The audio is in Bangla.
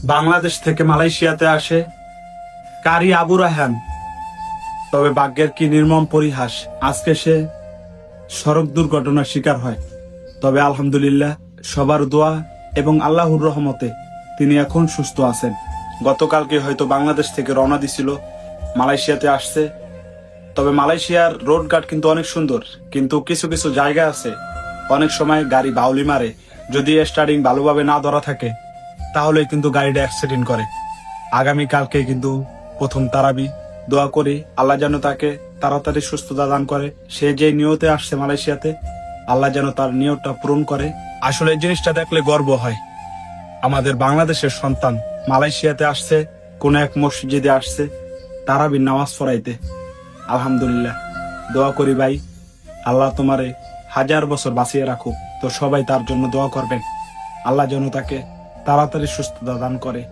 বাংলাদেশ থেকে মালয়েশিয়াতে আসে কারি আবু রায়হান। তবে ভাগ্যের কি নির্মম পরিহাস, আজকে সে সড়ক দুর্ঘটনার শিকার হয়। তবে আলহামদুলিল্লাহ, সবার দোয়া এবং আল্লাহর রহমতে তিনি এখন সুস্থ আছেন। গতকালকে হয়তো বাংলাদেশ থেকে রওনা দিছিল, মালয়েশিয়াতে আসছে। তবে মালয়েশিয়ার রোড ঘাট কিন্তু অনেক সুন্দর, কিন্তু কিছু কিছু জায়গা আছে অনেক সময় গাড়ি বাউলি মারে। যদি স্টার্টিং ভালোভাবে না ধরা থাকে তাহলে কিন্তু গাড়িটা অ্যাক্সিডেন্ট করে। আগামীকালকে কিন্তু প্রথম তারাবি, দোয়া করি আল্লাহ যেন তাকে তাড়াতাড়ি সুস্থতা দান করে। সে যে নিয়তে আসছে মালয়েশিয়াতে, আল্লাহ যেন তার নিয়তটা পূরণ করে। আসলে এই জিনিসটা দেখলে গর্ব হয়, আমাদের বাংলাদেশের সন্তান মালয়েশিয়াতে আসছে, কোন এক মসজিদে আসছে তারাবির নামাজ পড়াইতে। আলহামদুলিল্লাহ, দোয়া করি ভাই, আল্লাহ তোমারে 1000 বছর বাঁচিয়ে রাখুক। তো সবাই তার জন্য দোয়া করবেন, আল্লাহ যেন তাকে তাড়াতাড়ি সুস্থতা দান করে।